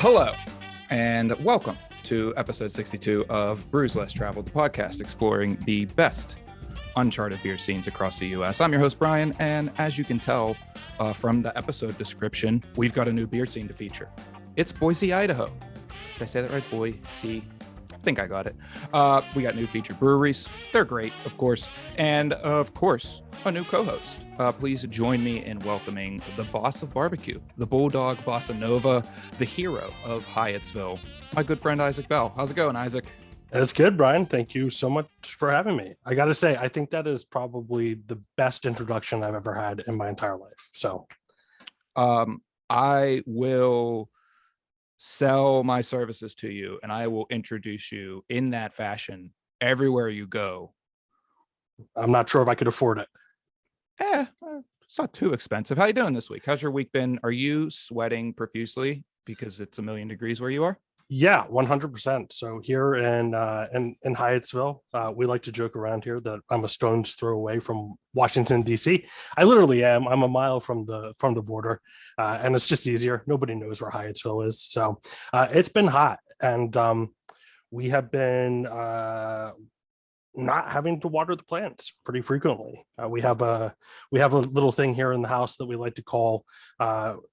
Hello, and welcome to episode 62 of Brews Less Traveled, the podcast exploring the best uncharted beer scenes across the U.S. I'm your host, Brian, and as you can tell from the episode description, we've got a new beer scene to feature. It's Boise, Idaho. Did I say that right? Boise. I think I got it. We got new featured breweries. They're great, of course. And of course, a new co-host. Please join me in welcoming the boss of barbecue, the bulldog bossa nova, the hero of Hyattsville, my good friend Isaac Bell. How's it going, Isaac? It's good, Brian. Thank you so much for having me. I got to say, I think that is probably the best introduction I've ever had in my entire life. So I will sell my services to you and I will introduce you in that fashion everywhere you go. I'm not sure if I could afford it. It's not too expensive. How you doing this week? How's your week been? Are you sweating profusely because it's a million degrees where you are? Yeah, 100%. So here in Hyattsville, we like to joke around here that I'm a stone's throw away from Washington, D.C. I literally am. I'm a mile from the border, and it's just easier. Nobody knows where Hyattsville is. So it's been hot, and we have been not having to water the plants pretty frequently. We have a little thing here in the house that we like to call,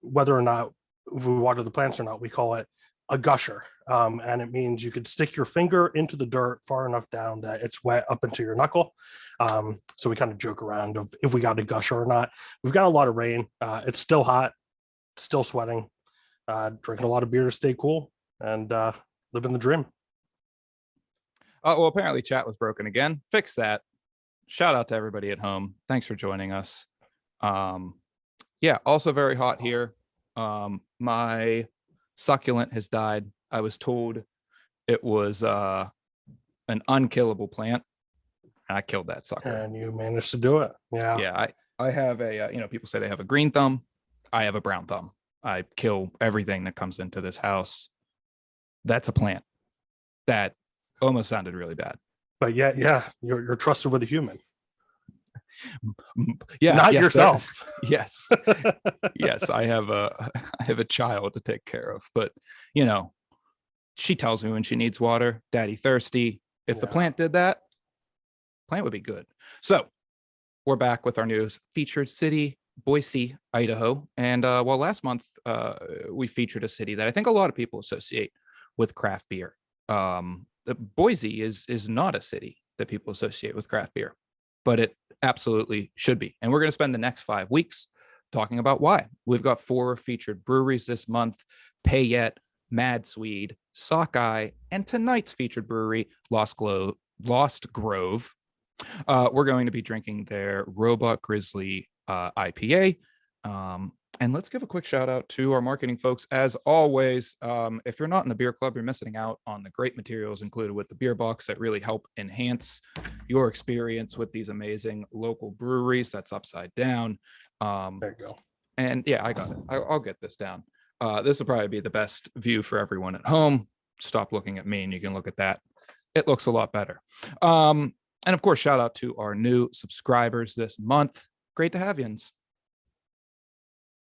whether or not we water the plants or not, we call it a gusher. And it means you could stick your finger into the dirt far enough down that it's wet up into your knuckle. So we kind of joke around of if we got a gusher or not. We've got a lot of rain. It's still hot, still sweating, drinking a lot of beer to stay cool, and living the dream. Well, apparently chat was broken again. Fix that. Shout out to everybody at home. Thanks for joining us. Yeah, also very hot here. My succulent has died. I was told it was an unkillable plant. I killed that sucker. And you managed to do it. Yeah. Yeah. I have a, people say they have a green thumb. I have a brown thumb. I kill everything that comes into this house. That's a plant. That almost sounded really bad. But yeah, you're trusted with a human. Yeah, not yourself. Yes. Yes, I have a child to take care of, but she tells me when she needs water. Daddy thirsty. If the plant did that, plant would be good. So we're back with our news featured city, Boise, Idaho. And last month we featured a city that I think a lot of people associate with craft beer. Boise is not a city that people associate with craft beer, but it absolutely should be. And we're going to spend the next 5 weeks talking about why. We've got 4 featured breweries this month: Payette, Mad Swede, Sockeye, and tonight's featured brewery, Lost Grove. We're going to be drinking their Robot Grizzly IPA. And let's give a quick shout out to our marketing folks. As always, if you're not in the beer club, you're missing out on the great materials included with the beer box that really help enhance your experience with these amazing local breweries. That's upside down. There you go. And yeah, I got it. I'll get this down. This will probably be the best view for everyone at home. Stop looking at me and you can look at that. It looks a lot better. And of course, shout out to our new subscribers this month. Great to have you.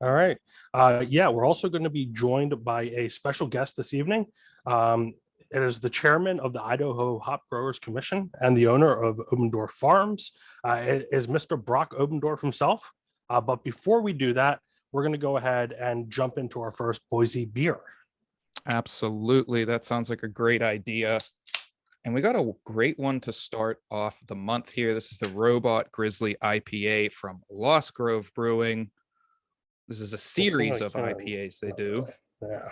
All right. We're also going to be joined by a special guest this evening. It is the chairman of the Idaho Hop Growers Commission and the owner of Obendorf Farms. It is Mr. Brock Obendorf himself. But before we do that, we're going to go ahead and jump into our first Boise beer. Absolutely. That sounds like a great idea. And we got a great one to start off the month here. This is the Robot Grizzly IPA from Lost Grove Brewing. This is a series of IPAs they do. Yeah.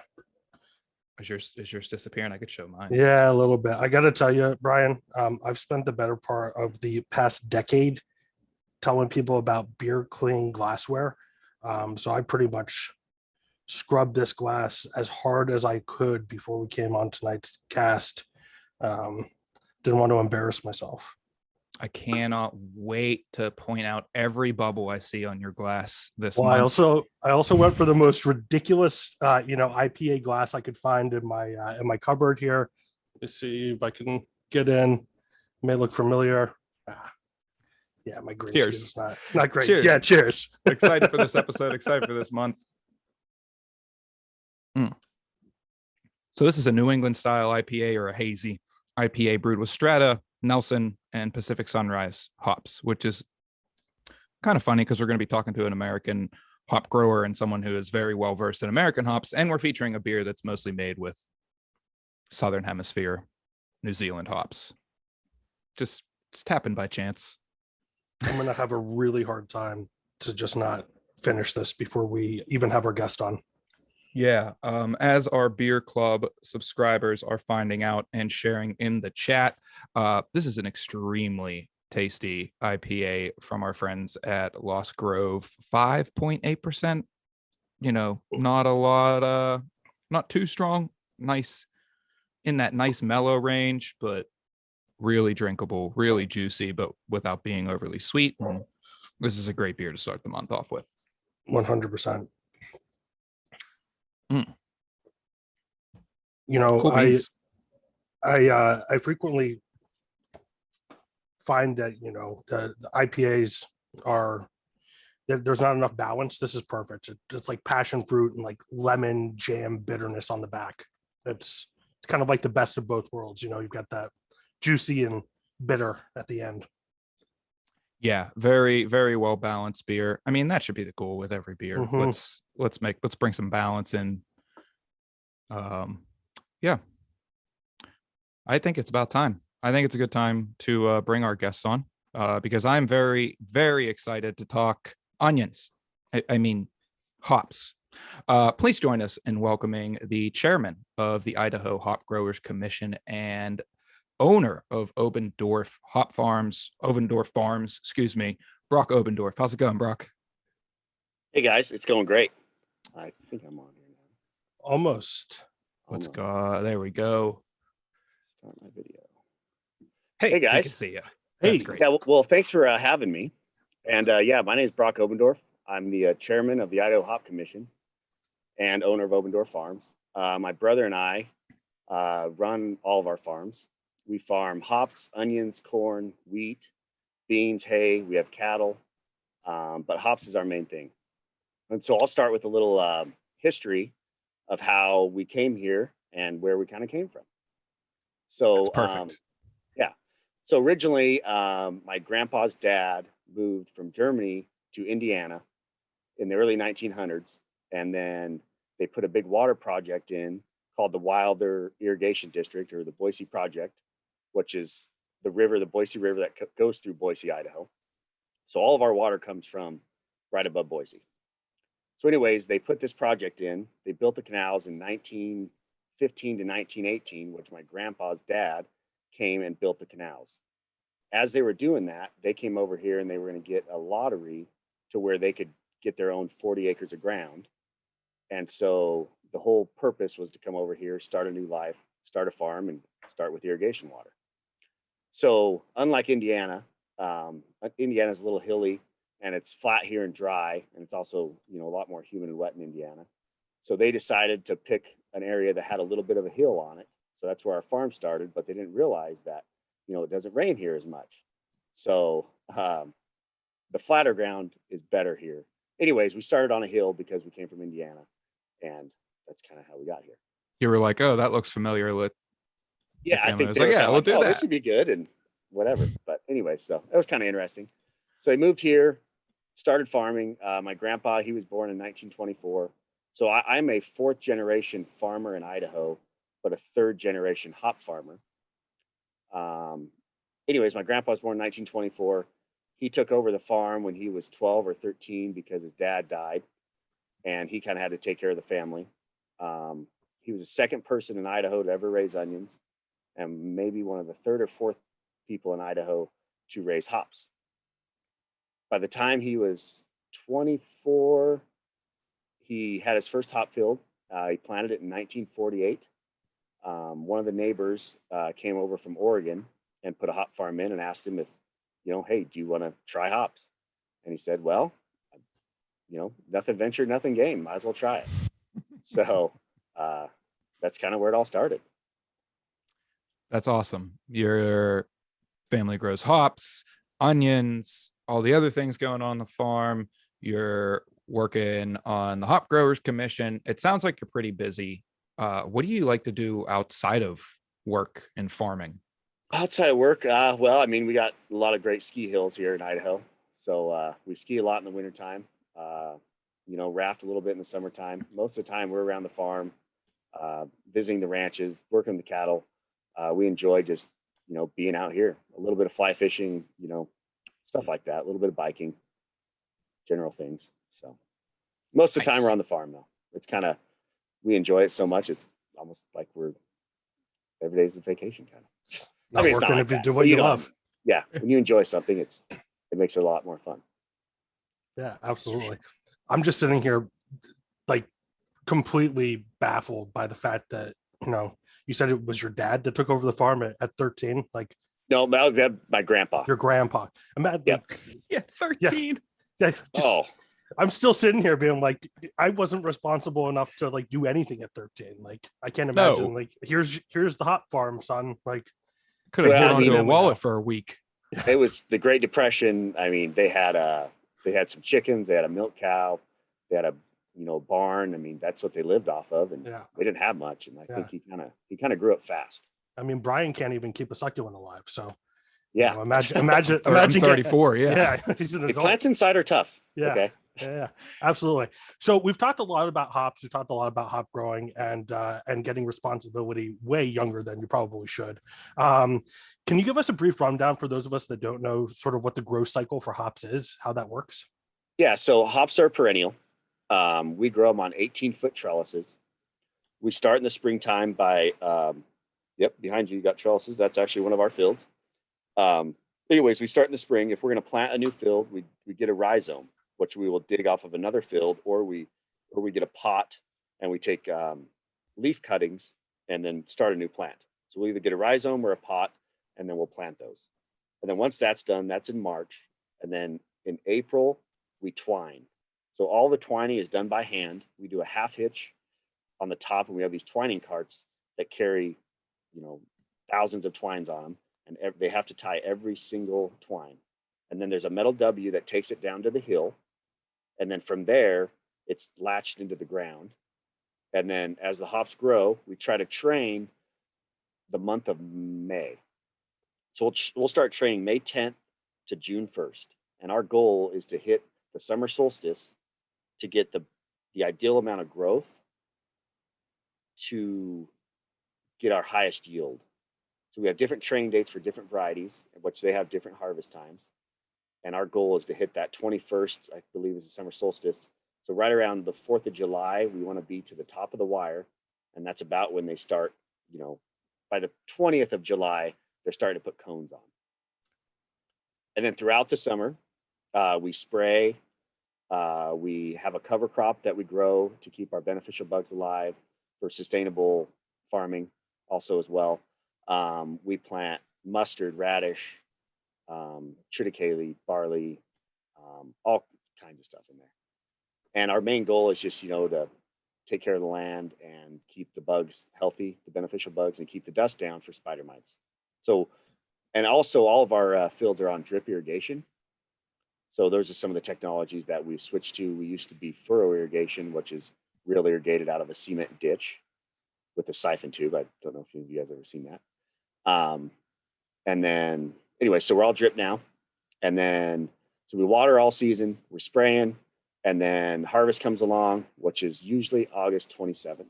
Is yours disappearing? I could show mine. Yeah, a little bit. I got to tell you, Brian, I've spent the better part of the past decade telling people about beer clean glassware. So I pretty much scrubbed this glass as hard as I could before we came on tonight's cast. Didn't want to embarrass myself. I cannot wait to point out every bubble I see on your glass this month. I also went for the most ridiculous, IPA glass I could find in my cupboard here. Let's see if I can get in. It may look familiar. Yeah, my green skin is not great. Cheers. Yeah, cheers. Excited for this episode. Excited for this month. So this is a New England style IPA, or a hazy IPA, brewed with Strata, Nelson, and Pacific Sunrise hops, which is kind of funny because we're going to be talking to an American hop grower and someone who is very well versed in American hops, and we're featuring a beer that's mostly made with Southern Hemisphere, New Zealand hops. Just happened by chance. I'm going to have a really hard time to just not finish this before we even have our guest on. Yeah, as our beer club subscribers are finding out and sharing in the chat, this is an extremely tasty IPA from our friends at Lost Grove, 5.8%. You know, not a lot, not too strong, nice in that nice mellow range, but really drinkable, really juicy, but without being overly sweet. And this is a great beer to start the month off with. 100%. Mm. You know, Cool beans. I frequently find that, you know, the IPAs are, there's not enough balance. This is perfect. It's like passion fruit and like lemon jam bitterness on the back. It's kind of like the best of both worlds. You know, you've got that juicy and bitter at the end. Yeah, very, very well balanced beer. I mean, that should be the goal with every beer. Mhm. Let's bring some balance in. Yeah, I think it's about time. I think it's a good time to bring our guest on, because I'm very, very excited to talk onions. I mean, hops. Please join us in welcoming the chairman of the Idaho Hop Growers Commission and owner of Obendorf Farms, excuse me, Brock Obendorf. How's it going, Brock? Hey guys, it's going great. I think I'm on here now. Almost. Let's go. There we go. Start my video. Hey guys. Good to see you. Hey. That's great. Yeah, well, thanks for having me. And yeah, my name is Brock Obendorf. I'm the chairman of the Idaho Hop Commission and owner of Obendorf Farms. My brother and I run all of our farms. We farm hops, onions, corn, wheat, beans, hay. We have cattle, but hops is our main thing. And so I'll start with a little history of how we came here and where we kind of came from. So That's perfect. yeah. So originally, my grandpa's dad moved from Germany to Indiana in the early 1900s. And then they put a big water project in called the Wilder Irrigation District, or the Boise Project, which is the Boise River that goes through Boise, Idaho. So all of our water comes from right above Boise. So anyways, they put this project in. They built the canals in 1915 to 1918, which my grandpa's dad came and built the canals. As they were doing that, they came over here and they were going to get a lottery to where they could get their own 40 acres of ground. And so the whole purpose was to come over here, start a new life, start a farm, and start with irrigation water. So unlike Indiana, Indiana's a little hilly and it's flat here and dry. And it's also, you know, a lot more humid and wet in Indiana. So they decided to pick an area that had a little bit of a hill on it. So that's where our farm started, but they didn't realize that, you know, it doesn't rain here as much. So the flatter ground is better here. Anyways, we started on a hill because we came from Indiana, and that's kind of how we got here. You were like, oh, that looks familiar. Yeah, I think was they like, were yeah, kinda we'll do oh, that. this would be good and whatever. But anyway, so that was kind of interesting. So they moved here, started farming. My grandpa, he was born in 1924. So I'm a fourth generation farmer in Idaho, but a third generation hop farmer. Anyways, my grandpa was born in 1924. He took over the farm when he was 12 or 13 because his dad died, and he kind of had to take care of the family. He was the second person in Idaho to ever raise onions, and maybe one of the third or fourth people in Idaho to raise hops. By the time he was 24, he had his first hop field. He planted it in 1948. One of the neighbors came over from Oregon and put a hop farm in and asked him if, you know, hey, do you want to try hops? And he said, well, you know, nothing ventured, nothing gained. Might as well try it. So that's kind of where it all started. That's awesome. Your family grows hops, onions, all the other things going on the farm. You're working on the Hop Growers Commission. It sounds like you're pretty busy. what do you like to do outside of work and farming? Outside of work, well, I mean, we got a lot of great ski hills here in Idaho. So we ski a lot in the wintertime, raft a little bit in the summertime. Most of the time we're around the farm, visiting the ranches, working the cattle. We enjoy just, being out here, a little bit of fly fishing, stuff like that, a little bit of biking, general things. So most of the time Nice. we're on the farm though. It's we enjoy it so much. It's almost like every day's a vacation kind of. Not It's not working like if you that, do but what you know, love. Yeah. When you enjoy something, it makes it a lot more fun. Yeah, absolutely. I'm just sitting here like completely baffled by the fact that, you said it was your dad that took over the farm at 13, like No, that my grandpa. your grandpa. Yep. Yeah, 13. I'm still sitting here being like, I wasn't responsible enough to like do anything at 13. Like, I can't imagine. No. Like, here's the hop farm, son. Like, Could have Well, held I onto mean, a wallet for a week. It was the Great Depression. I mean, they had some chickens, they had a milk cow, they had a barn. I mean, that's what they lived off of, and they didn't have much. And I think he kind of grew up fast. I mean, Brian can't even keep a succulent alive. So yeah, imagine I'm 34. yeah, he's an adult. Plants inside are tough. Yeah. Okay. Yeah, absolutely. So we've talked a lot about hops. We've talked a lot about hop growing and getting responsibility way younger than you probably should. Can you give us a brief rundown for those of us that don't know sort of what the growth cycle for hops is, how that works? Yeah. So hops are perennial. We grow them on 18-foot trellises. We start in the springtime by, behind you got trellises. That's actually one of our fields. Anyways, we start in the spring. If we're going to plant a new field, we get a rhizome, which we will dig off of another field, or we get a pot and we take leaf cuttings and then start a new plant. So we'll either get a rhizome or a pot, and then we'll plant those. And then once that's done, that's in March. And then in April, we twine. So all the twining is done by hand. We do a half hitch on the top, and we have these twining carts that carry, thousands of twines on them, and they have to tie every single twine. And then there's a metal W that takes it down to the hill. And then from there, it's latched into the ground. And then as the hops grow, we try to train the month of May. So we'll start training May 10th to June 1st. And our goal is to hit the summer solstice to get the ideal amount of growth to get our highest yield. So we have different training dates for different varieties, which they have different harvest times. And our goal is to hit that 21st, I believe is the summer solstice. So right around the 4th of July, we want to be to the top of the wire. And that's about when they start, by the 20th of July, they're starting to put cones on. And then throughout the summer, we spray. We have a cover crop that we grow to keep our beneficial bugs alive for sustainable farming also as well. We plant mustard, radish, triticale, barley, all kinds of stuff in there. And our main goal is just, to take care of the land and keep the bugs healthy, the beneficial bugs, and keep the dust down for spider mites. So, and also all of our fields are on drip irrigation. So those are some of the technologies that we've switched to. We used to be furrow irrigation, which is real irrigated out of a cement ditch with a siphon tube. I don't know if you guys ever seen that. And then anyway, so we're all drip now. And then, so we water all season, we're spraying, and then harvest comes along, which is usually August 27th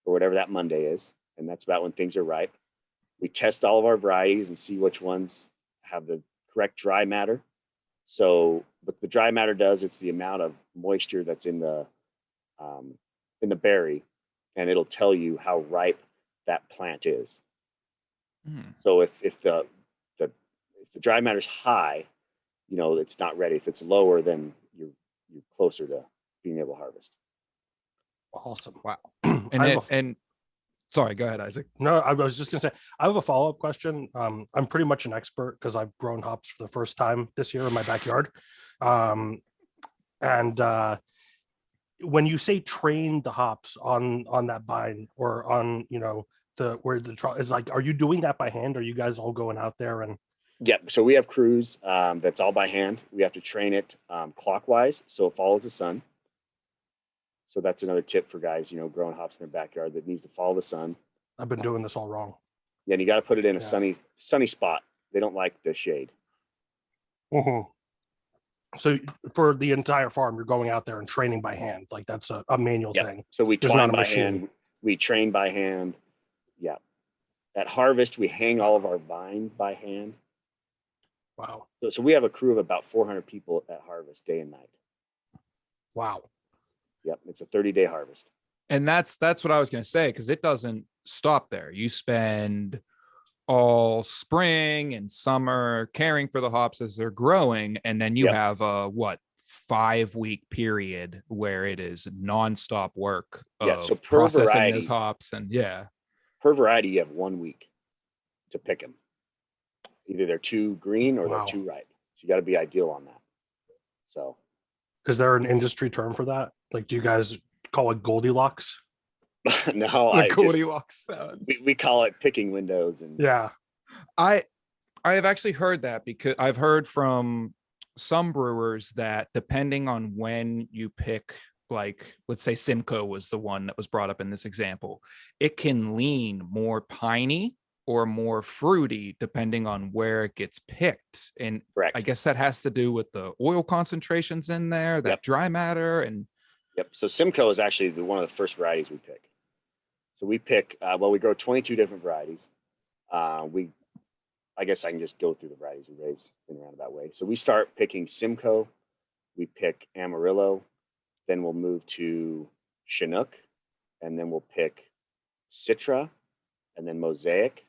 or whatever that Monday is. And that's about when things are ripe. We test all of our varieties and see which ones have the correct dry matter. So what the dry matter does, it's the amount of moisture that's in the berry, and it'll tell you how ripe that plant is. So if the dry matter's high, it's not ready. If it's lower, then you're closer to being able to harvest. Awesome. Wow. And sorry, go ahead, Isaac. No, I was just gonna say I have a follow-up question. I'm pretty much an expert because I've grown hops for the first time this year in my backyard. When you say train the hops on that vine or on where the trial is, like, are you doing that by hand? Or are you guys all going out there and? Yeah, so we have crews that's all by hand. We have to train it clockwise, so it follows the sun. So that's another tip for guys, growing hops in their backyard that needs to follow the sun. I've been doing this all wrong. Yeah, and you got to put it in a Yeah. sunny spot. They don't like the shade. Mhm. So for the entire farm, you're going out there and training by hand. Like that's a manual Yeah. thing. So we There's twine not a by machine. hand. We train by hand. Yeah. At harvest, we hang all of our vines by hand. Wow. So we have a crew of about 400 people at harvest, day and night. Wow. Yep. It's a 30-day harvest. And that's what I was going to say, because it doesn't stop there. You spend all spring and summer caring for the hops as they're growing, and then you Yep. have a 5-week period where it is nonstop work of Yeah, so per processing variety- those hops. And Per variety, you have 1 week to pick them. Either they're too green or Wow. they're too ripe. So you got to be ideal on that. So Is there an industry term for that? Like, do you guys call it Goldilocks? no, the Goldilocks sound. we call it picking windows. And Yeah. I have actually heard that, because I've heard from some brewers that depending on when you pick, like, let's say Simcoe was the one that was brought up in this example, it can lean more piney or more fruity depending on where it gets picked. And correct. I guess that has to do with the oil concentrations in there, that Yep. dry matter. And Yep. So Simcoe is actually one of the first varieties we pick. So we pick, we grow 22 different varieties. I guess I can just go through the varieties we raise in a roundabout way. So we start picking Simcoe, we pick Amarillo, then we'll move to Chinook, and then we'll pick Citra, and then Mosaic,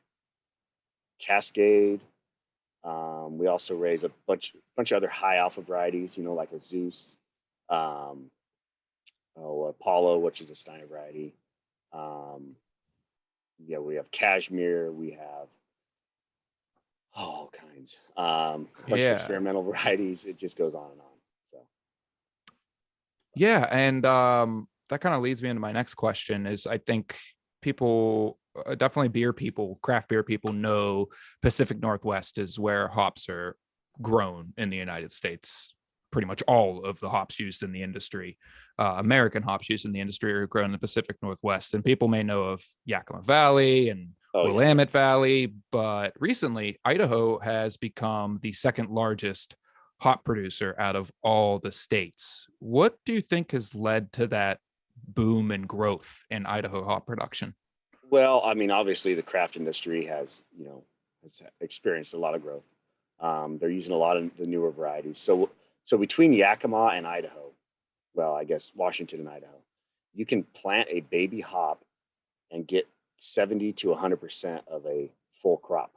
Cascade. We also raise a bunch of other high alpha varieties, like a Zeus, Apollo, which is a Steiner variety. We have Cashmere, we have all kinds, bunch of experimental varieties. It just goes on and on. So yeah, and that kind of leads me into my next question. Is, I think people, definitely craft beer people, know Pacific Northwest is where hops are grown in the United States. Pretty much all of the hops used in the industry, American hops used in the industry, are grown in the Pacific Northwest. And people may know of Yakima Valley and Willamette Valley, but recently Idaho has become the second largest hop producer out of all the states. What do you think has led to that boom and growth in Idaho hop production? Well, I mean, obviously the craft industry has experienced a lot of growth. They're using a lot of the newer varieties. So between Yakima and Idaho, well, I guess Washington and Idaho, you can plant a baby hop and get 70 to 100% of a full crop.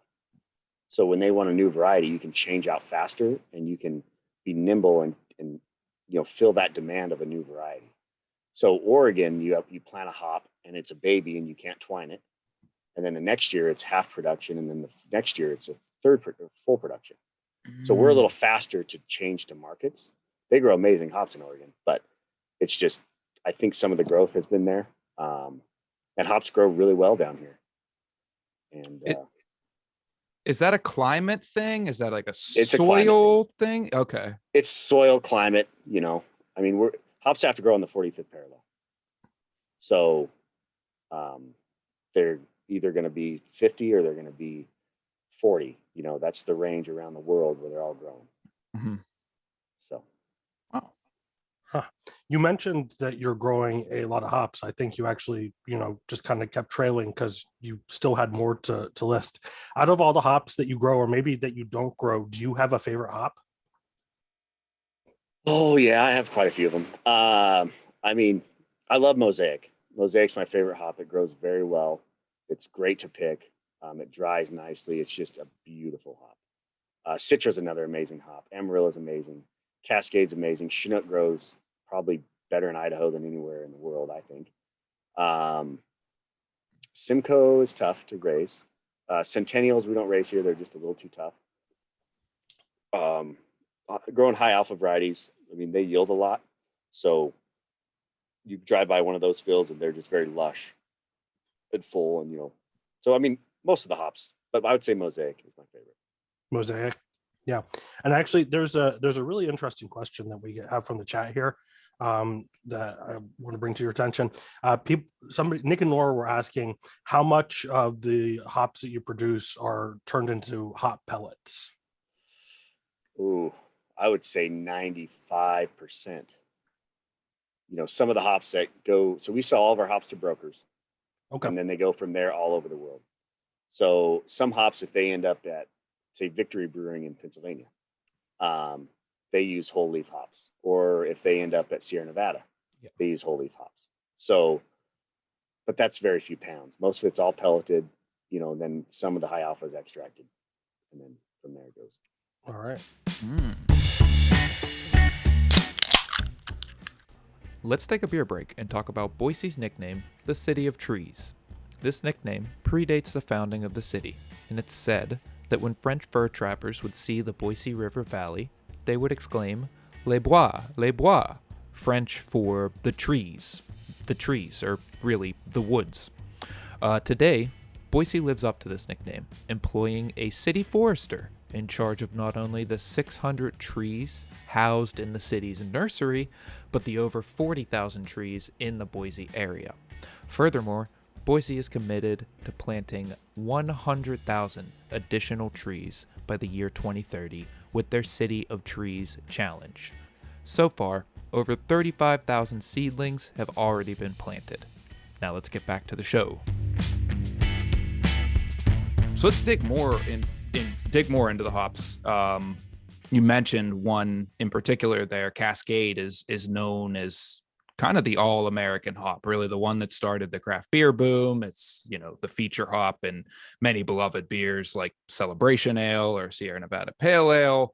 So when they want a new variety, you can change out faster and you can be nimble and fill that demand of a new variety. So Oregon, you plant a hop and it's a baby and you can't twine it. And then the next year it's half production. And then the next year it's a full production. So we're a little faster to change to markets. They grow amazing hops in Oregon, but it's just, I think some of the growth has been there. And hops grow really well down here. And is that a climate thing? Is that like a It's a soil thing? Okay. It's soil, climate, I mean, hops have to grow on the 45th parallel. So they're either going to be 50 or they're going to be 40. That's the range around the world where they're all growing. Mm-hmm. So. Wow. Huh. You mentioned that you're growing a lot of hops. I think you actually, just kind of kept trailing because you still had more to list. Out of all the hops that you grow, or maybe that you don't grow, do you have a favorite hop? Oh yeah, I have quite a few of them. I mean, I love Mosaic. Mosaic's my favorite hop. It grows very well. It's great to pick. It dries nicely. It's just a beautiful hop. Citra's another amazing hop. Amarillo's amazing. Cascade's amazing. Chinook grows probably better in Idaho than anywhere in the world, I think. Simcoe is tough to raise. Centennials we don't raise here. They're just a little too tough. Growing high alpha varieties, I mean, they yield a lot. So you drive by one of those fields and they're just very lush and full. And, so, I mean, most of the hops, but I would say Mosaic is my favorite. Mosaic. Yeah. And actually there's a really interesting question that we have from the chat here. that I want to bring to your attention. Nick and Laura were asking how much of the hops that you produce are turned into hop pellets. Ooh, I would say 95%. Some of the hops that go, so we sell all of our hops to brokers. Okay. And then they go from there all over the world. So some hops, if they end up at, say, Victory Brewing in Pennsylvania, they use whole leaf hops. Or if they end up at Sierra Nevada, they use whole leaf hops. So, but that's very few pounds. Most of it's all pelleted, and then some of the high alpha is extracted. And then from there it goes. All right. Let's take a beer break and talk about Boise's nickname, the City of Trees. This nickname predates the founding of the city, and it's said that when French fur trappers would see the Boise River Valley, they would exclaim, "Les bois, les bois," French for the trees. The trees, or really the woods. Today, Boise lives up to this nickname, employing a city forester in charge of not only the 600 trees housed in the city's nursery, but the over 40,000 trees in the Boise area. Furthermore, Boise is committed to planting 100,000 additional trees by the year 2030 with their City of Trees challenge. So far, over 35,000 seedlings have already been planted. Now let's get back to the show. So let's dig more into the hops. You mentioned one in particular there. Cascade is known as kind of the all-American hop, really the one that started the craft beer boom. It's, the feature hop in many beloved beers like Celebration Ale or Sierra Nevada Pale Ale.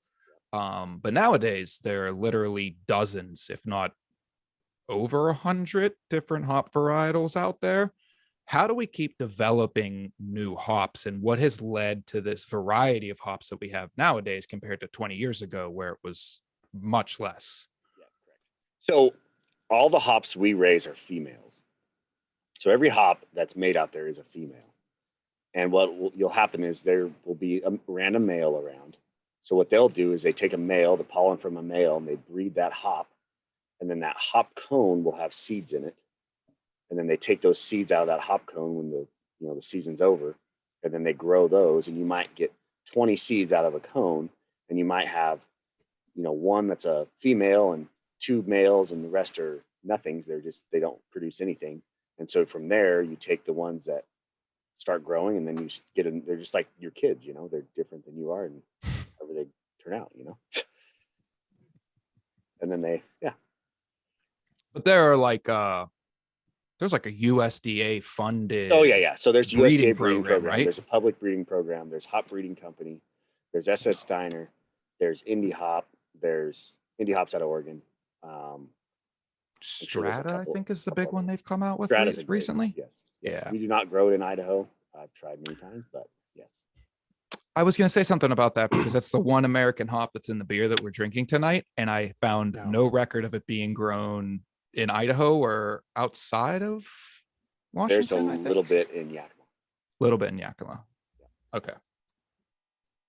But nowadays there are literally dozens, if not over 100 different hop varietals out there. How do we keep developing new hops, and what has led to this variety of hops that we have nowadays compared to 20 years ago where it was much less? Yeah, correct. So all the hops we raise are females. So every hop that's made out there is a female. And you'll happen is there will be a random male around. So what they'll do is they take a male, the pollen from a male, and they breed that hop. And then that hop cone will have seeds in it. And then they take those seeds out of that hop cone when the season's over, and then they grow those, and you might get 20 seeds out of a cone, and you might have, one that's a female and 2 males, and the rest are nothings. They don't produce anything. And so from there, you take the ones that start growing, and then you get them. They're just like your kids, they're different than you are, and however they turn out, and then But there are there's like a USDA funded. Oh yeah. So there's USDA breeding program, right? There's a public breeding program. There's Hop Breeding Company. There's SS Steiner. There's Indie Hop. There's Indie Hops out of Oregon. Strata, I think, is the big one they've come out with recently. Yes. Yeah. We do not grow it in Idaho. I've tried many times, but yes. I was going to say something about that because that's the one American hop that's in the beer that we're drinking tonight, and I found no record of it being grown in Idaho or outside of Washington. There's a little bit in Yakima. Yeah. Okay.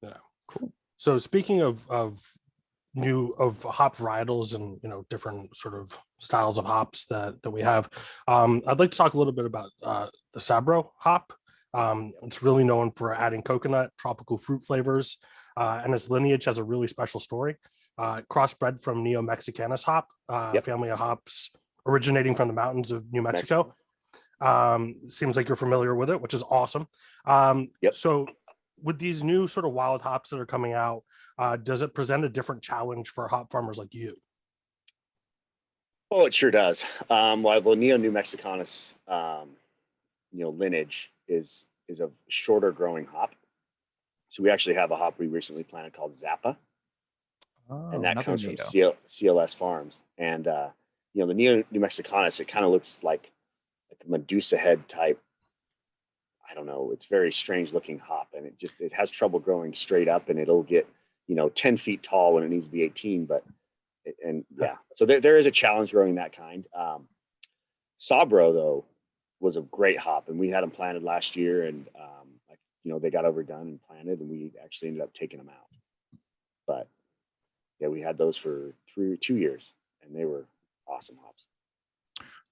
Yeah. Cool. So speaking of hop varietals and different sort of styles of hops that we have, I'd like to talk a little bit about the Sabro hop. It's really known for adding coconut, tropical fruit flavors, and its lineage has a really special story. Crossbred from Neo Mexicanus hop, family of hops originating from the mountains of New Mexico. Seems like you're familiar with it, which is awesome. So with these new sort of wild hops that are coming out, does it present a different challenge for hop farmers like you? Oh, it sure does. While the Neo New Mexicanus, lineage is a shorter growing hop. So we actually have a hop we recently planted called Zappa. And that comes from CLS Farms. And, the Neo New Mexicanus, it kind of looks like a Medusa head type. I don't know. It's very strange looking hop, and it has trouble growing straight up, and it'll get, 10 feet tall when it needs to be 18. So there is a challenge growing that kind. Sabro, though, was a great hop, and we had them planted last year, and, they got overdone and planted, and we actually ended up taking them out. But yeah, we had those for 2 years, and they were awesome hops.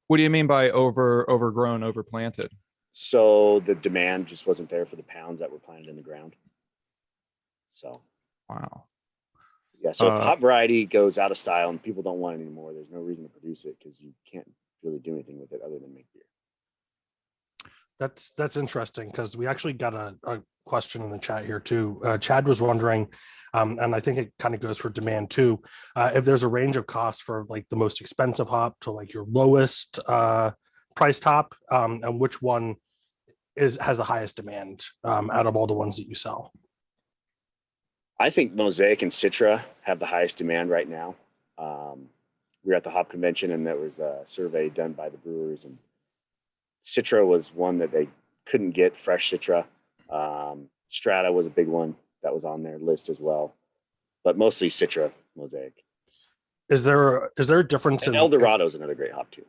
What do you mean by overgrown, overplanted? So the demand just wasn't there for the pounds that were planted in the ground. So Wow. yeah, so if the hop variety goes out of style and people don't want it anymore, there's no reason to produce it because you can't really do anything with it other than make beer. That's interesting because we actually got a question in the chat here too. Chad was wondering, and I think it kind of goes for demand too, if there's a range of costs for like the most expensive hop to like your lowest priced hop, and which one has the highest demand out of all the ones that you sell. I think Mosaic and Citra have the highest demand right now. We were at the hop convention and there was a survey done by the brewers, and Citra was one that they couldn't get, fresh Citra. Strata was a big one that was on their list as well, but mostly Citra, Mosaic. Is there a difference And in Eldorado is another great hop too.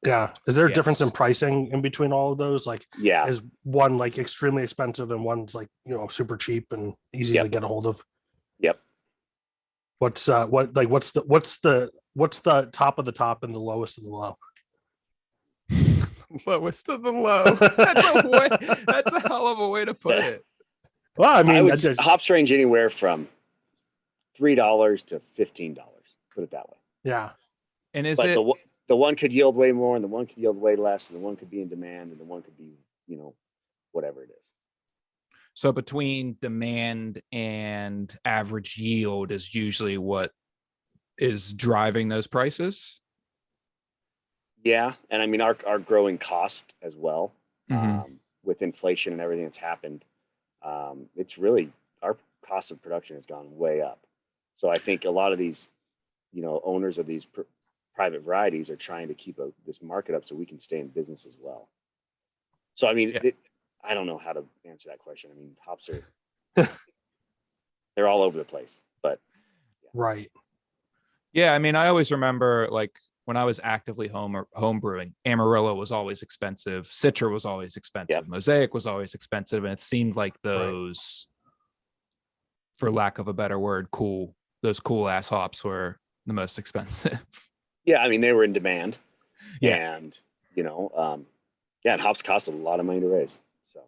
Yeah. Is there a difference in pricing in between all of those? Like, yeah, is one like extremely expensive and one's like, super cheap and easy to get a hold of? Yep. What's the top of the top and the lowest of the low? Lowest of the low. That's a hell of a way to put it. Well, I mean, hops range anywhere from $3 to $15. Put it that way. Yeah. And the one could yield way more, and the one could yield way less, and the one could be in demand, and the one could be, whatever it is. So between demand and average yield is usually what is driving those prices. Yeah, and I mean our growing cost as well, Mm-hmm. with inflation and everything that's happened, it's really our cost of production has gone way up. So I think a lot of these, owners of these private varieties are trying to keep this market up so we can stay in business as well. So I mean, I don't know how to answer that question. I mean, hops are they're all over the place, but right. Yeah, I mean, I always remember like when I was actively home brewing, Amarillo was always expensive, Citra was always expensive, Mosaic was always expensive, and it seemed like those, for lack of a better word, those cool ass hops were the most expensive. Yeah, I mean they were in demand. Yeah, and and hops cost a lot of money to raise, so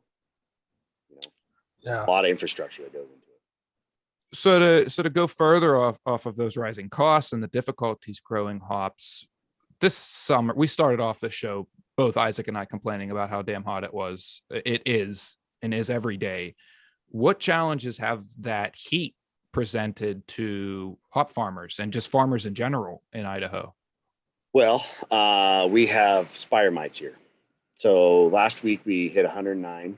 a lot of infrastructure that goes into it. So to go further off of those rising costs and the difficulties growing hops, this summer we started off the show, both Isaac and I, complaining about how damn hot it was. It is and is every day. What challenges have that heat presented to hop farmers and just farmers in general in Idaho? Well, we have spider mites here. So last week we hit 109,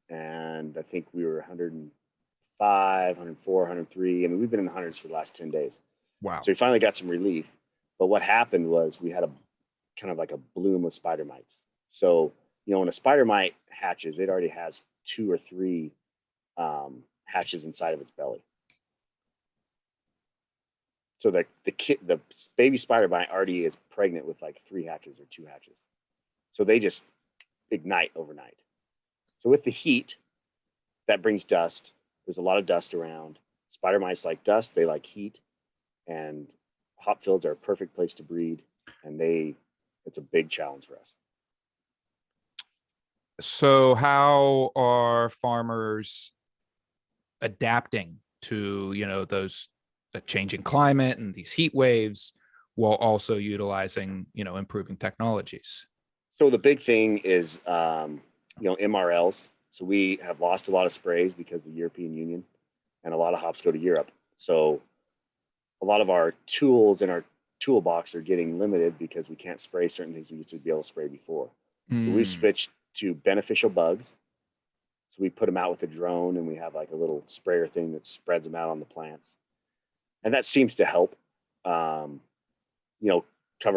and I think we were 105, 104, 103. I mean, we've been in the hundreds for the last 10 days. Wow. So we finally got some relief. But what happened was we had a kind of like a bloom of spider mites. So, when a spider mite hatches, it already has 2 or 3 hatches inside of its belly. So the baby spider mite already is pregnant with like 3 hatches or 2 hatches. So they just ignite overnight. So with the heat, that brings dust. There's a lot of dust around. Spider mites like dust, they like heat, and hop fields are a perfect place to breed, and it's a big challenge for us. So how are farmers adapting to, those the changing climate and these heat waves while also utilizing, improving technologies? So the big thing is, MRLs. So we have lost a lot of sprays because of the European Union, and a lot of hops go to Europe. So a lot of our tools in our toolbox are getting limited because we can't spray certain things we used to be able to spray before. So we switched to beneficial bugs. So we put them out with a drone, and we have like a little sprayer thing that spreads them out on the plants. And that seems to help, cover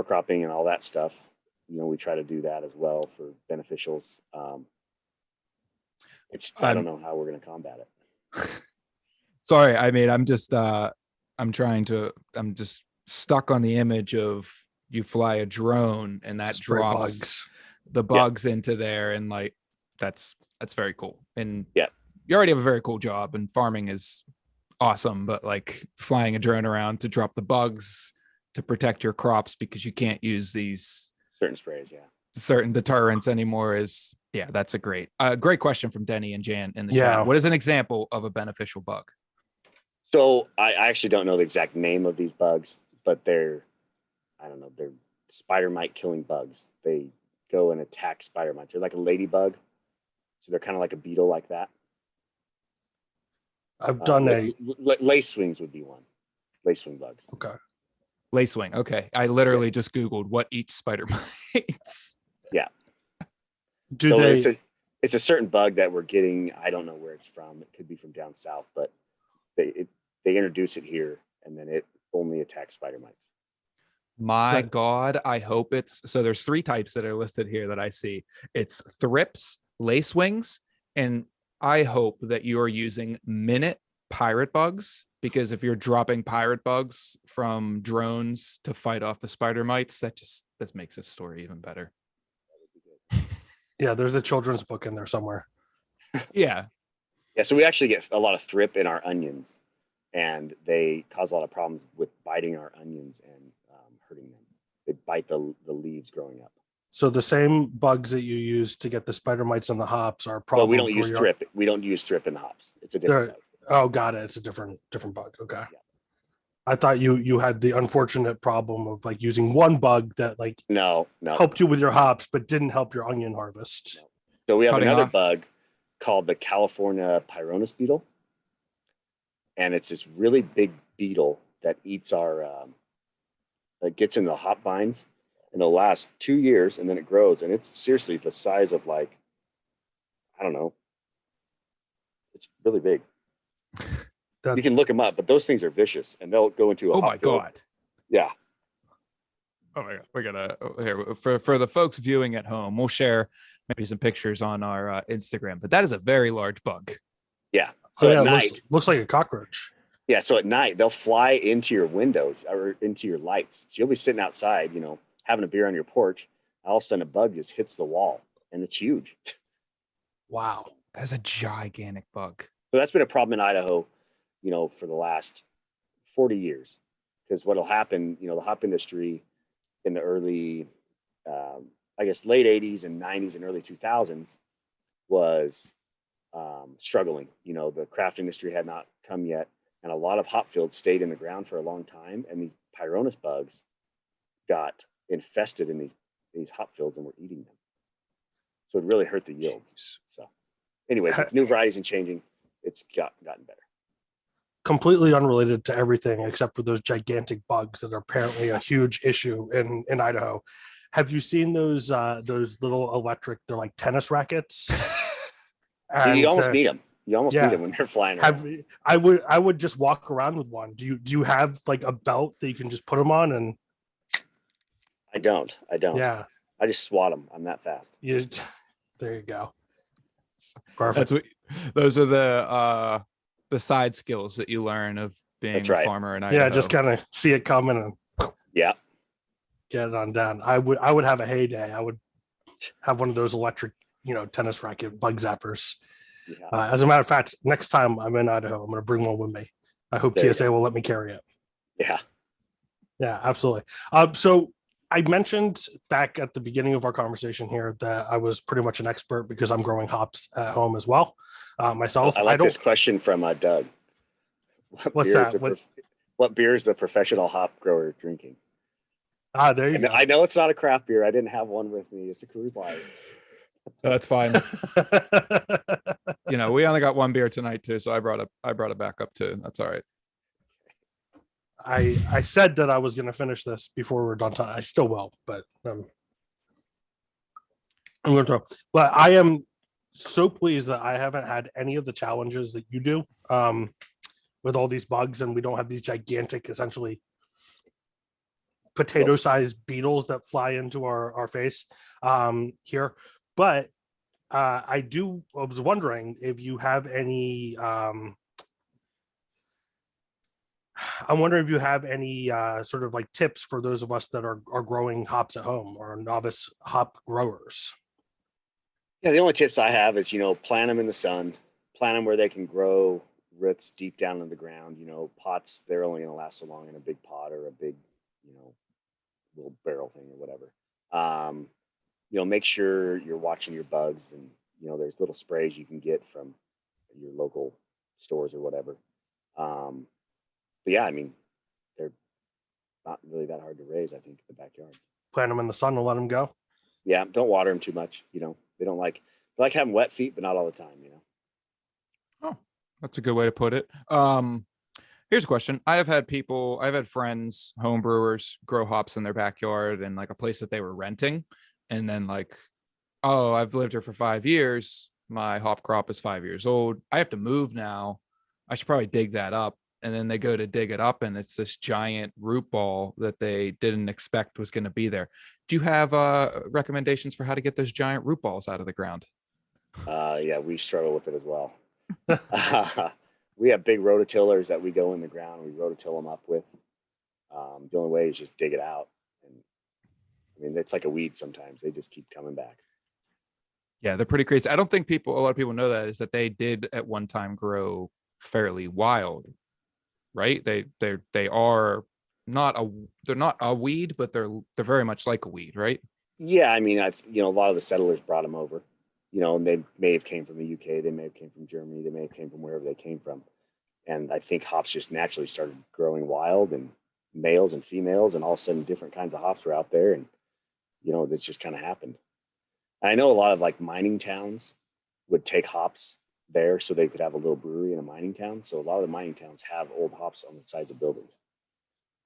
cropping and all that stuff. We try to do that as well for beneficials. I don't know how we're going to combat it. Sorry. I mean, I'm just stuck on the image of you fly a drone and that drops the bugs into there. And like, that's very cool. And you already have a very cool job, and farming is awesome, but like flying a drone around to drop the bugs to protect your crops because you can't use these Certain sprays, yeah. certain deterrents anymore is, yeah, that's a great question from Denny and Jan in the Yeah. chat. What is an example of a beneficial bug? So I actually don't know the exact name of these bugs, but they're spider mite killing bugs. They go and attack spider mites. They're like a ladybug. So they're kind of like a beetle like that. I've done lace swings would be one. Lace swing bugs. Okay. Lacewing. Okay. I literally just Googled what eats spider mites. Yeah. Do they? It's a certain bug that we're getting. I don't know where it's from. It could be from down south, but they introduce it here, and then it only attacks spider mites. My God, I hope it's so. There's 3 types that are listed here that I see. It's thrips, lacewings, and I hope that you are using minute pirate bugs, because if you're dropping pirate bugs from drones to fight off the spider mites, that makes this story even better. Yeah, there's a children's book in there somewhere. Yeah. Yeah, so we actually get a lot of thrip in our onions, and they cause a lot of problems with biting our onions and hurting them. They bite the leaves growing up. So the same bugs that you use to get the spider mites on the hops are Well, we don't use thrip. We don't use thrip in the hops. It's a different bug. Oh, got it. It's a different bug. Okay. Yeah. I thought you had the unfortunate problem of like using one bug that like No. helped you with your hops, but didn't help your onion harvest. No. So we have Cutting another off. bug called the California pyronus beetle. And it's this really big beetle that eats our, that gets in the hop vines, and it'll last 2 years, and then it grows. And it's seriously the size of like, I don't know. It's really big. You can look them up, but those things are vicious, and they'll go into a Oh hop my field. God. Yeah. Oh my God. We're gonna here for the folks viewing at home, we'll share maybe some pictures on our Instagram, but that is a very large bug. Yeah. So So yeah, at it night, looks like a cockroach. yeah. So at night, they'll fly into your windows or into your lights. So you'll be sitting outside, having a beer on your porch. All of a sudden, a bug just hits the wall, and it's huge. Wow. That's a gigantic bug. So that's been a problem in Idaho, for the last 40 years. Because what'll happen, the hop industry in the early, late 80s and 90s and early 2000s was struggling. The craft industry had not come yet, and a lot of hop fields stayed in the ground for a long time, and these pyronus bugs got infested in these hop fields and were eating them. So it really hurt the yields. So anyways, with new varieties and changing, it's gotten better. Completely unrelated to everything except for those gigantic bugs that are apparently a huge issue in Idaho. Have you seen those little electric? They're like tennis rackets. You almost need them. You almost need them when they're flying around. I would just walk around with one. Do you have like a belt that you can just put them on? And I don't. Yeah, I just swat them. I'm that fast. There you go. Perfect. Those are the side skills that you learn of being a farmer in Idaho. Yeah, just kind of see it coming and get it on down. I would have a heyday. I would have one of those electric, tennis racket bug zappers. Yeah. As a matter of fact, next time I'm in Idaho, I'm going to bring one with me. I hope TSA will let me carry it. Yeah, absolutely. So I mentioned back at the beginning of our conversation here that I was pretty much an expert because I'm growing hops at home as well. Myself, I like this question from Doug. What's that? What beer is the professional hop grower drinking? There you go. I know it's not a craft beer. I didn't have one with me. It's a Coors Light. That's fine. We only got one beer tonight too, so I brought it back up too. That's all right. I said that I was going to finish this before we're done time. I still will, but I'm going to. But I am so pleased that I haven't had any of the challenges that you do with all these bugs, and we don't have these gigantic, essentially potato-sized beetles that fly into our face here. But I was wondering if you have any. I'm wondering if you have any sort of like tips for those of us that are growing hops at home or novice hop growers. Yeah, the only tips I have is, plant them in the sun, plant them where they can grow roots deep down in the ground. Pots, they're only going to last so long in a big pot or a big, little barrel thing or whatever. Make sure you're watching your bugs, and there's little sprays you can get from your local stores or whatever. But yeah, I mean, they're not really that hard to raise, I think, in the backyard. Plant them in the sun and let them go. Yeah, don't water them too much. They don't like having wet feet, but not all the time. Oh, that's a good way to put it. Here's a question. I've had friends, home brewers, grow hops in their backyard and like a place that they were renting. And then like, oh, I've lived here for 5 years. My hop crop is 5 years old. I have to move now. I should probably dig that up. And then they go to dig it up, and it's this giant root ball that they didn't expect was going to be there. Do you have recommendations for how to get those giant root balls out of the ground? Yeah, we struggle with it as well. We have big rototillers that we go in the ground and we rototill them up with. The only way is just dig it out. And I mean, it's like a weed sometimes. They just keep coming back. Yeah, they're pretty crazy. I don't think a lot of people know that is that they did at one time grow fairly wild, right? They are they're not a weed, but they're very much like a weed, right? Yeah, I mean, a lot of the settlers brought them over, and they may have came from the UK, they may have came from Germany, they may have came from wherever they came from. And I think hops just naturally started growing wild, and males and females, and all of a sudden different kinds of hops were out there, and that's just kind of happened. And I know a lot of like mining towns would take hops there so they could have a little brewery in a mining town. So a lot of the mining towns have old hops on the sides of buildings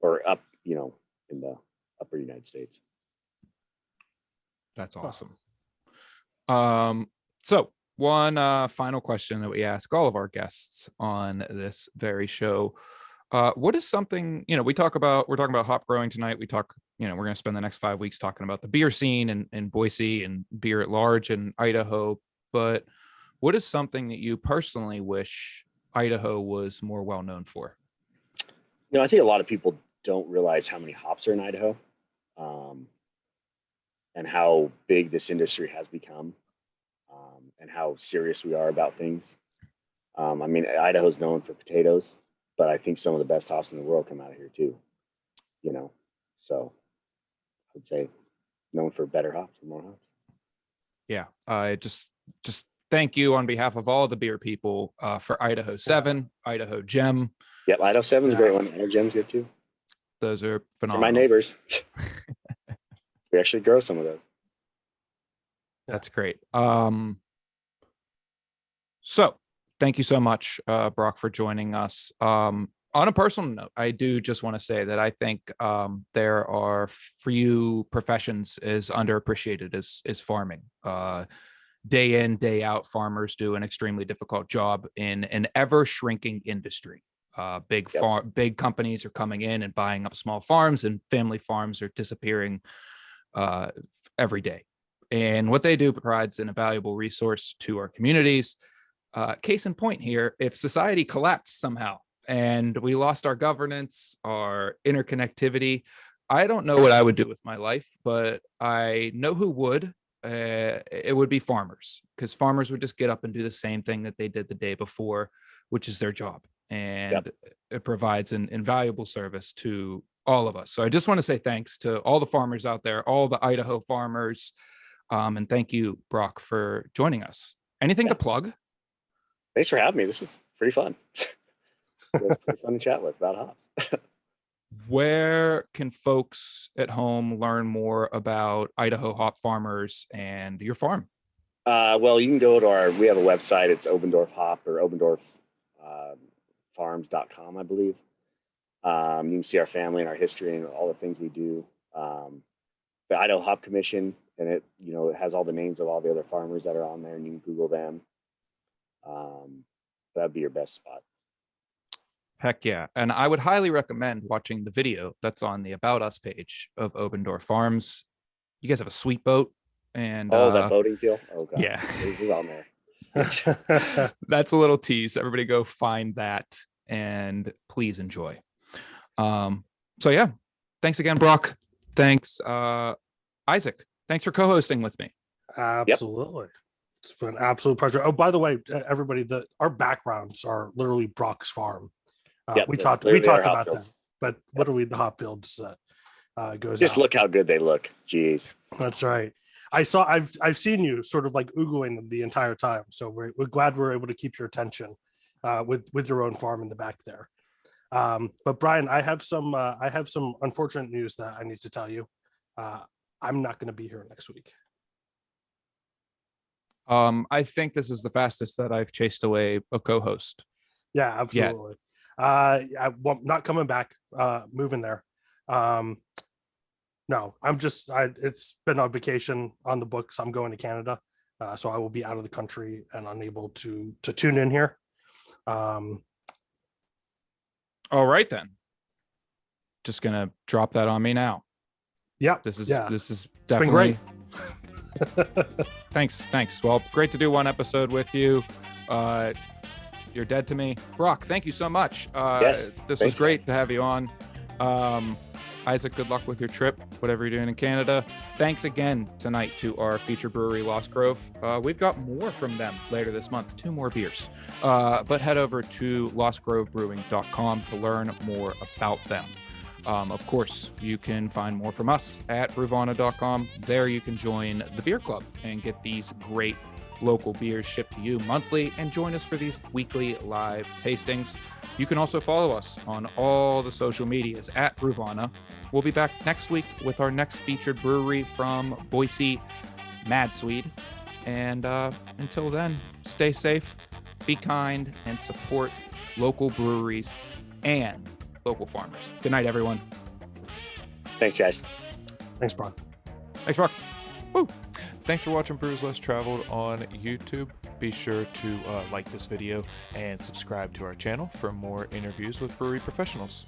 or up, in the upper United States. That's awesome. So one final question that we ask all of our guests on this very show. What is something, we're talking about hop growing tonight. We talk, we're going to spend the next 5 weeks talking about the beer scene in Boise and beer at large in Idaho. But what is something that you personally wish Idaho was more well known for? I think a lot of people don't realize how many hops are in Idaho, and how big this industry has become, and how serious we are about things. I mean, Idaho's known for potatoes, but I think some of the best hops in the world come out of here too, so I would say known for better hops and more hops. Yeah. I just thank you on behalf of all the beer people for Idaho 7, Idaho Gem. Yep, Idaho 7 is a great one. Idaho Gem's good too. Those are phenomenal. For my neighbors. We actually grow some of those. That's great. So thank you so much, Brock, for joining us. On a personal note, I do just want to say that I think there are few professions as underappreciated as farming. Day in, day out, farmers do an extremely difficult job in an ever shrinking industry. Big companies are coming in and buying up small farms, and family farms are disappearing every day. And what they do provides an invaluable resource to our communities. Case in point here, if society collapsed somehow and we lost our governance, our interconnectivity, I don't know what I would do with my life, but I know who would. It would be farmers, because farmers would just get up and do the same thing that they did the day before, which is their job. And it provides an invaluable service to all of us. So I just want to say thanks to all the farmers out there, all the Idaho farmers. And thank you, Brock, for joining us. Anything to plug? Thanks for having me. This was pretty fun. It was pretty fun to chat with about hops. Where can folks at home learn more about Idaho hop farmers and your farm? Well, you can go to we have a website. It's Obendorf Hop or Obendorf Farms.com, I believe. You can see our family and our history and all the things we do. The Idaho Hop Commission, and it has all the names of all the other farmers that are on there, and you can Google them. That'd be your best spot. Heck yeah. And I would highly recommend watching the video that's on the About Us page of Obendorf Farms. You guys have a sweet boat. And that boating deal? Oh, God. Yeah. It's on there. That's a little tease. Everybody go find that and please enjoy. So yeah, thanks again, Brock. Thanks, Isaac. Thanks for co-hosting with me. Absolutely. Yep. It's been an absolute pleasure. Oh, by the way, everybody, our backgrounds are literally Brock's farm. We talked about that, but literally the hop fields goes Just out. look how good they look. Jeez. That's right. I've seen you sort of like oogling them the entire time. So we're glad we're able to keep your attention with your own farm in the back there. But Brian, I have some unfortunate news that I need to tell you. I'm not going to be here next week. I think this is the fastest that I've chased away a co-host. Yeah, absolutely. I'm not coming back, moving there. No, it's been on vacation on the books. I'm going to Canada. So I will be out of the country and unable to tune in here. All right, then. Just gonna drop that on me now. Yeah, This is it's definitely been great. Thanks. Well, great to do one episode with you. You're dead to me. Brock, thank you so much. Yes, This was thanks, great guys. to have you on. Isaac, good luck with your trip, whatever you're doing in Canada. Thanks again tonight to our feature brewery, Lost Grove. We've got more from them later this month, 2 more beers. But head over to lostgrovebrewing.com to learn more about them. Of course, you can find more from us at brewvana.com. There you can join the beer club and get these great local beers shipped to you monthly and join us for these weekly live tastings. You can also follow us on all the social medias at Brewvana. We'll be back next week with our next featured brewery from Boise, Mad Swede. And until then, stay safe, be kind, and support local breweries and local farmers. Good night, everyone. Thanks, guys. Thanks, Brian. Thanks, Brock. Woo. Thanks for watching Brews Less Traveled on YouTube. Be sure to like this video and subscribe to our channel for more interviews with brewery professionals.